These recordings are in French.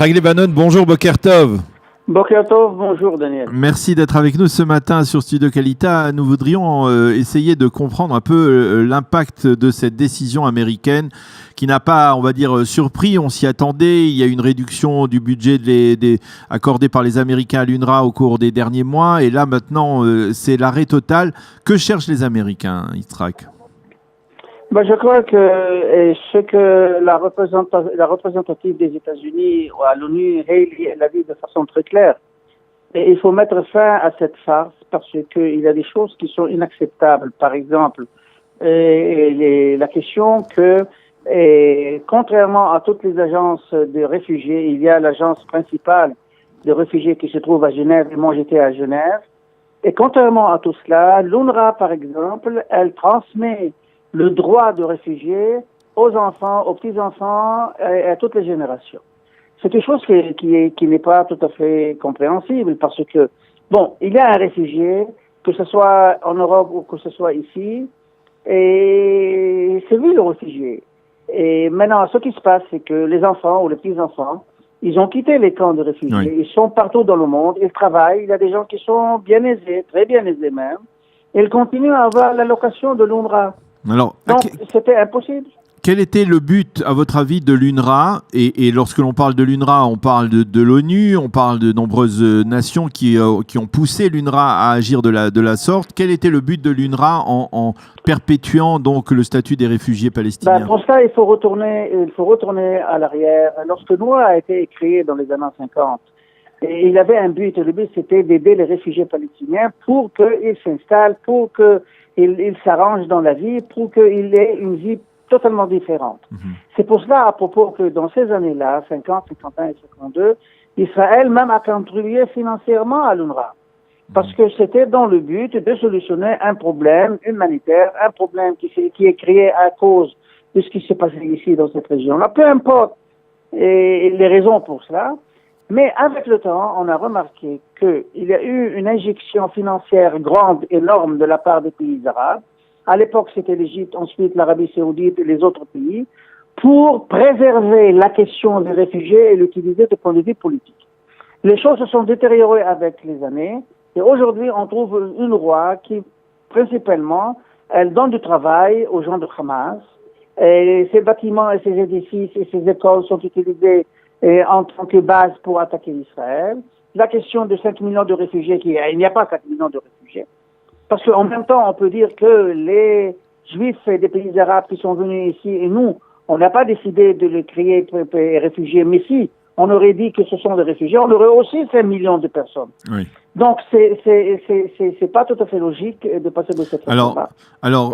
Yitzhak Lebanon, bonjour Boker Tov. Boker Tov, bonjour Daniel. Merci d'être avec nous ce matin sur Studio Kalita. Nous voudrions essayer de comprendre un peu l'impact de cette décision américaine qui n'a pas, on va dire, surpris. On s'y attendait. Il y a une réduction du budget accordé par les Américains à l'UNRWA au cours des derniers mois. Et là, maintenant, c'est l'arrêt total. Que cherchent les Américains, Yitzhak ? Je crois que ce que la représentative des États-Unis à l'ONU, Haley, elle a dit de façon très claire. Et il faut mettre fin à cette farce parce qu'il y a des choses qui sont inacceptables. Par exemple, la question que, contrairement à toutes les agences de réfugiés, il y a l'agence principale de réfugiés qui se trouve à Genève, et moi j'étais à Genève. Et contrairement à tout cela, l'UNRWA, par exemple, elle transmet le droit de réfugiés aux enfants, aux petits-enfants et à toutes les générations. C'est une chose qui n'est pas tout à fait compréhensible parce que, il y a un réfugié, que ce soit en Europe ou que ce soit ici, et c'est lui le réfugié. Et maintenant, ce qui se passe, c'est que les enfants ou les petits-enfants, ils ont quitté les camps de réfugiés. Oui. Ils sont partout dans le monde, ils travaillent. Il y a des gens qui sont bien aisés, très bien aisés même. Ils continuent à avoir l'allocation de l'UNRWA. Alors, donc, c'était impossible. Quel était le but, à votre avis, de l'UNRWA ? Et lorsque l'on parle de l'UNRWA, on parle de l'ONU, on parle de nombreuses nations qui ont poussé l'UNRWA à agir de la sorte. Quel était le but de l'UNRWA en perpétuant donc le statut des réfugiés palestiniens ? Pour ça, il faut retourner à l'arrière. Lorsque l'UNRWA a été créé dans les années 50, et il avait un but. Le but, c'était d'aider les réfugiés palestiniens pour qu'ils s'installent, pour qu'ils s'arrangent dans la vie, pour qu'ils aient une vie totalement différente. C'est pour cela, à propos que dans ces années-là, 50, 51 et 52, Israël même a contribué financièrement à l'UNRWA. Parce que c'était dans le but de solutionner un problème humanitaire, un problème qui est créé à cause de ce qui s'est passé ici dans cette région-là. Peu importe les raisons pour cela. Mais avec le temps, on a remarqué qu'il y a eu une injection financière grande, énorme de la part des pays arabes. À l'époque, c'était l'Égypte, ensuite l'Arabie Saoudite et les autres pays, pour préserver la question des réfugiés et l'utiliser de point de vue politique. Les choses se sont détériorées avec les années, et aujourd'hui, on trouve une loi qui, principalement, elle donne du travail aux gens de Hamas, et ces bâtiments et ces édifices et ces écoles sont utilisés en tant que base pour attaquer Israël. La question de 5 millions de réfugiés, il n'y a pas 4 millions de réfugiés. Parce qu'en même temps, on peut dire que les Juifs des pays arabes qui sont venus ici, et nous, on n'a pas décidé de les créer réfugiés, mais si on aurait dit que ce sont des réfugiés, on aurait aussi 5 millions de personnes. Oui. Donc, c'est pas tout à fait logique de passer de cette façon-là.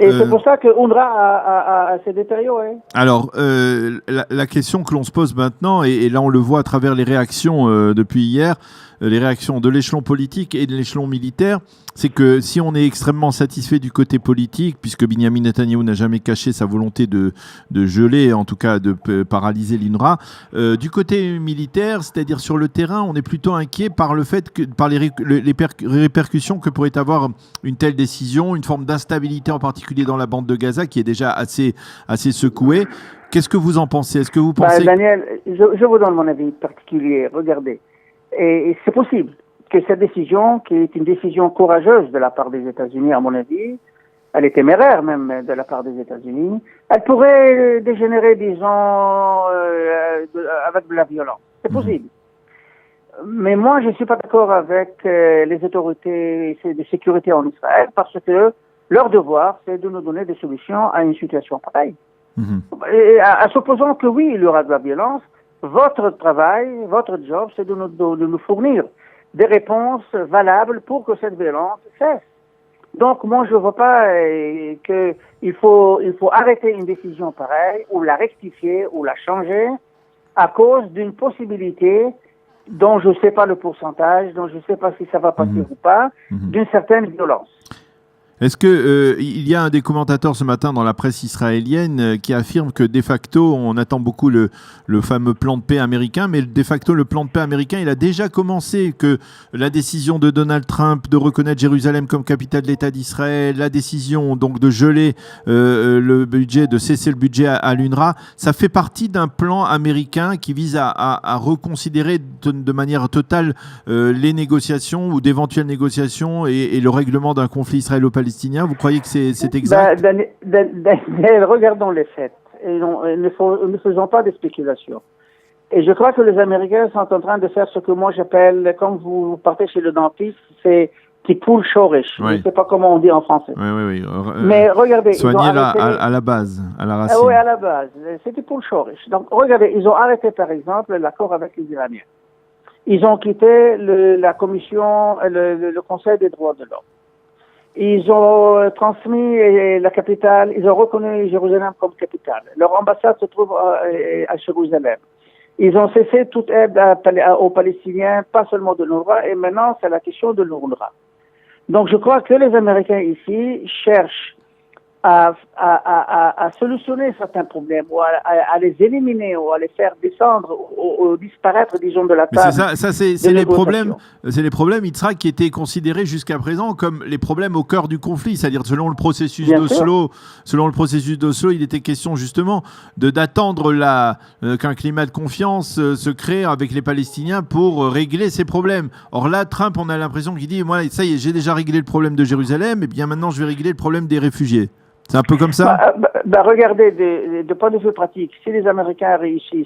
Et c'est pour ça que UNRWA s'est détérioré. Alors, la question que l'on se pose maintenant, et là on le voit à travers les réactions depuis hier, les réactions de l'échelon politique et de l'échelon militaire, c'est que si on est extrêmement satisfait du côté politique, puisque Binyamin Netanyahou n'a jamais caché sa volonté de geler, en tout cas de paralyser l'UNRWA, du côté militaire, c'est-à-dire sur le terrain, on est plutôt inquiet par le fait que, par les répercussions que pourrait avoir une telle décision, une forme d'instabilité en particulier dans la bande de Gaza qui est déjà assez secouée. Qu'est-ce que vous en pensez ? Est-ce que vous pensez... Daniel, je vous donne mon avis particulier. Regardez, et c'est possible que cette décision, qui est une décision courageuse de la part des États-Unis, à mon avis, elle est téméraire même de la part des États-Unis, elle pourrait dégénérer, disons, avec de la violence. C'est possible. Mais moi, je ne suis pas d'accord avec les autorités de sécurité en Israël parce que leur devoir, c'est de nous donner des solutions à une situation pareille. Et à supposant que oui, il y aura de la violence, votre travail, votre job, c'est de nous fournir des réponses valables pour que cette violence cesse. Donc, moi, je ne vois pas qu'il faut arrêter une décision pareille, ou la rectifier, ou la changer, à cause d'une possibilité dont je ne sais pas le pourcentage, dont je ne sais pas si ça va passer ou pas, d'une certaine violence. Est-ce que il y a un des commentateurs ce matin dans la presse israélienne qui affirme que de facto, on attend beaucoup le fameux plan de paix américain, mais de facto, le plan de paix américain, il a déjà commencé, que la décision de Donald Trump de reconnaître Jérusalem comme capitale de l'État d'Israël, la décision donc de geler le budget, de cesser le budget à l'UNRWA, ça fait partie d'un plan américain qui vise à reconsidérer de manière totale les négociations ou d'éventuelles négociations et le règlement d'un conflit israélo-palestinien. Vous croyez que c'est exact? Daniel, regardons les faits. Et ne faisons pas de spéculations. Et je crois que les Américains sont en train de faire ce que moi j'appelle, quand vous partez chez le dentiste, c'est tipoul shoresh. Oui. Je ne sais pas comment on dit en français. Oui. Mais regardez, soigner à la base, à la racine. Oui, à la base. C'est tipoul shoresh. Donc, regardez, ils ont arrêté, par exemple, l'accord avec les Iraniens. Ils ont quitté la commission, le Conseil des droits de l'homme. Ils ont transmis la capitale, ils ont reconnu Jérusalem comme capitale. Leur ambassade se trouve à Jérusalem. Ils ont cessé toute aide aux Palestiniens, pas seulement de l'UNRWA, et maintenant c'est la question de l'UNRWA. Donc je crois que les Américains ici cherchent à solutionner certains problèmes, ou à les éliminer, ou à les faire descendre, ou disparaître, disons, de la table. Mais c'est les problèmes, Yitzhak, qui étaient considérés jusqu'à présent comme les problèmes au cœur du conflit, c'est-à-dire selon le processus d'Oslo, il était question justement d'attendre qu'un climat de confiance se crée avec les Palestiniens pour régler ces problèmes. Or là, Trump, on a l'impression qu'il dit, moi, ça y est, j'ai déjà réglé le problème de Jérusalem, et bien maintenant je vais régler le problème des réfugiés. C'est un peu comme ça? Regardez, de point de vue pratique, si les Américains réussissent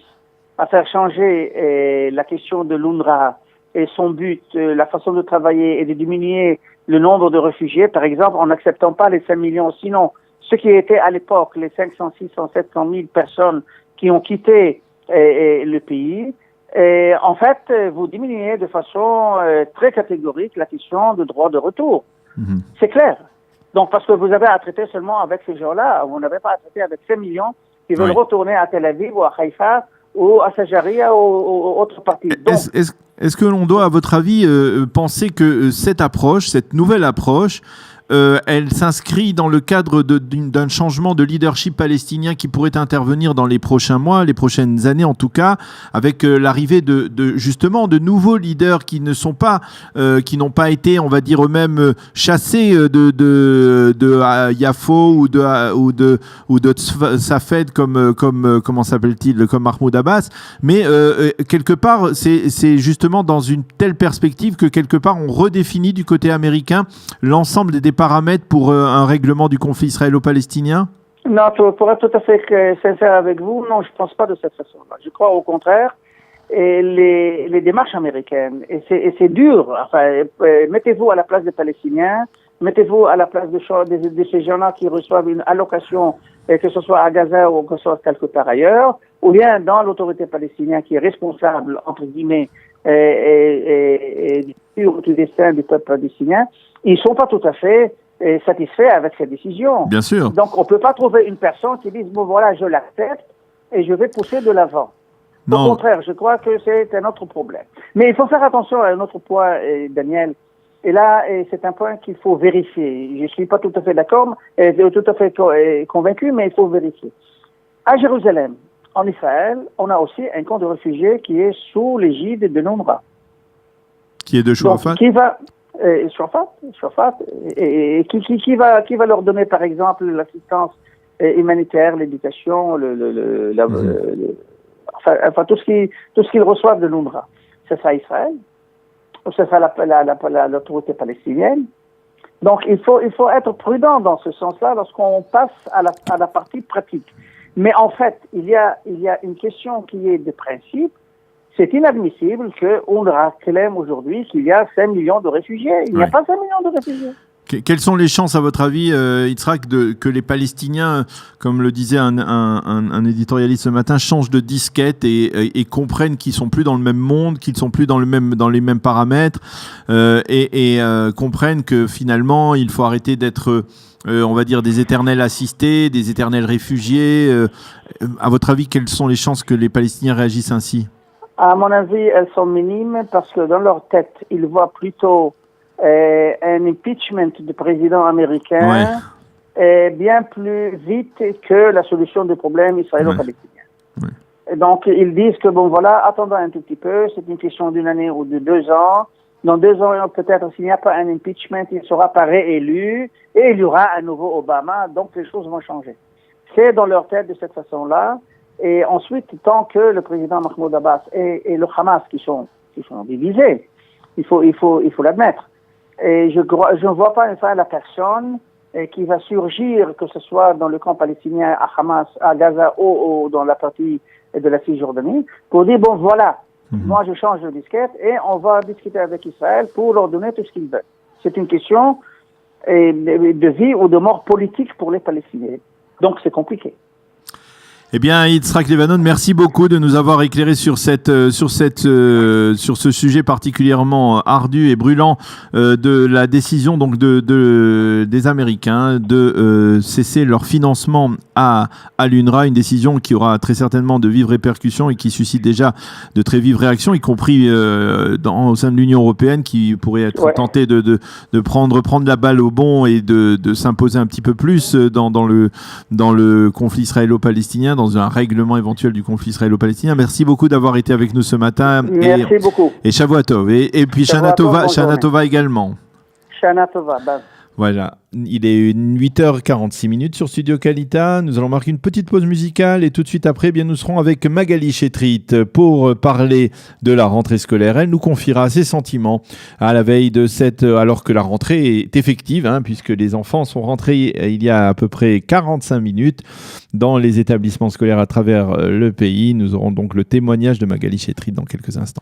à faire changer la question de l'UNRWA et son but, la façon de travailler et de diminuer le nombre de réfugiés, par exemple, en n'acceptant pas les 5 millions, sinon, ce qui était à l'époque les 500, 600, 700 000 personnes qui ont quitté le pays, et en fait, vous diminuez de façon très catégorique la question de droit de retour. Mm-hmm. C'est clair. Donc, parce que vous avez à traiter seulement avec ces gens-là, vous n'avez pas à traiter avec 5 millions qui veulent retourner à Tel Aviv ou à Haïfa ou à Sajaria ou autre partie. Est-ce que l'on doit, à votre avis, penser que cette nouvelle approche, elle s'inscrit dans le cadre d'un changement de leadership palestinien qui pourrait intervenir dans les prochains mois, les prochaines années en tout cas, avec l'arrivée justement de nouveaux leaders qui n'ont pas été, on va dire eux-mêmes, chassés de Yafo ou de Safed comme comment s'appelle-t-il, comme Mahmoud Abbas, mais quelque part c'est justement dans une telle perspective que quelque part on redéfinit du côté américain l'ensemble des paramètres pour un règlement du conflit israélo-palestinien? Non, pour être tout à fait sincère avec vous, non, je ne pense pas de cette façon-là. Je crois au contraire, et les démarches américaines, et c'est dur, enfin, mettez-vous à la place des Palestiniens, mettez-vous à la place de ces gens-là qui reçoivent une allocation, que ce soit à Gaza ou que ce soit quelque part ailleurs, ou bien dans l'autorité palestinienne qui est responsable, entre guillemets, du destin du peuple palestinien. Ils ne sont pas tout à fait satisfaits avec ces décisions. Bien sûr. Donc, on ne peut pas trouver une personne qui dise, bon, voilà, je l'accepte et je vais pousser de l'avant. Au contraire, je crois que c'est un autre problème. Mais il faut faire attention à un autre point, Daniel. Et là, c'est un point qu'il faut vérifier. Je ne suis pas tout à fait d'accord, tout à fait convaincu, mais il faut vérifier. À Jérusalem, en Israël, on a aussi un camp de réfugiés qui est sous l'égide de l'UNRWA. Qui est de Shuafat? Shuafat, et qui va leur donner, par exemple, l'assistance humanitaire, l'éducation, enfin tout ce qu'ils reçoivent de l'UNRWA. Ce sera Israël, ou ce sera l'autorité palestinienne. Donc il faut être prudent dans ce sens-là lorsqu'on passe à la partie pratique. Mais en fait, il y a une question qui est de principe. C'est inadmissible qu'on réclame aujourd'hui qu'il y a 5 millions de réfugiés. Il n'y a pas 5 millions de réfugiés. Quelles sont les chances, à votre avis, Yitzhak, que les Palestiniens, comme le disait un éditorialiste ce matin, changent de disquette et comprennent qu'ils ne sont plus dans le même monde, qu'ils ne sont plus dans les mêmes paramètres, et comprennent que finalement, il faut arrêter d'être, on va dire, des éternels assistés, des éternels réfugiés. À votre avis, quelles sont les chances que les Palestiniens réagissent ainsi? À mon avis, elles sont minimes parce que dans leur tête, ils voient plutôt un impeachment du président américain est bien plus vite que la solution du problème israélo-palestinien. Ouais. Et donc, ils disent que, bon, voilà, attendons un tout petit peu, c'est une question d'une année ou de 2 ans. Dans 2 ans, peut-être, s'il n'y a pas un impeachment, il sera pas réélu et il y aura un nouveau Obama, donc les choses vont changer. C'est dans leur tête de cette façon-là. Et ensuite, tant que le président Mahmoud Abbas et le Hamas qui sont divisés, il faut l'admettre. Et je ne vois pas enfin la personne qui va surgir, que ce soit dans le camp palestinien, à Hamas, à Gaza ou dans la partie de la Cisjordanie, pour dire, bon, voilà, moi je change de disquette et on va discuter avec Israël pour leur donner tout ce qu'ils veulent. C'est une question de vie ou de mort politique pour les Palestiniens. Donc c'est compliqué. Eh bien, Yitzhak Levanon, merci beaucoup de nous avoir éclairé sur ce sujet particulièrement ardu et brûlant de la décision donc des Américains de cesser leur financement à l'UNRWA, une décision qui aura très certainement de vives répercussions et qui suscite déjà de très vives réactions, y compris au sein de l'Union européenne, qui pourrait être tentée de prendre la balle au bond et de s'imposer un petit peu plus dans le conflit israélo-palestinien, dans un règlement éventuel du conflit israélo-palestinien. Merci beaucoup d'avoir été avec nous ce matin. Merci beaucoup. Et Shavua Tov. Et puis Shana Tova également. Shana Tova. Voilà, il est 8h46 sur Studio Kalita. Nous allons marquer une petite pause musicale et tout de suite après, bien, nous serons avec Magali Chetrit pour parler de la rentrée scolaire. Elle nous confiera ses sentiments à la veille de alors que la rentrée est effective, puisque les enfants sont rentrés il y a à peu près 45 minutes dans les établissements scolaires à travers le pays. Nous aurons donc le témoignage de Magali Chetrit dans quelques instants.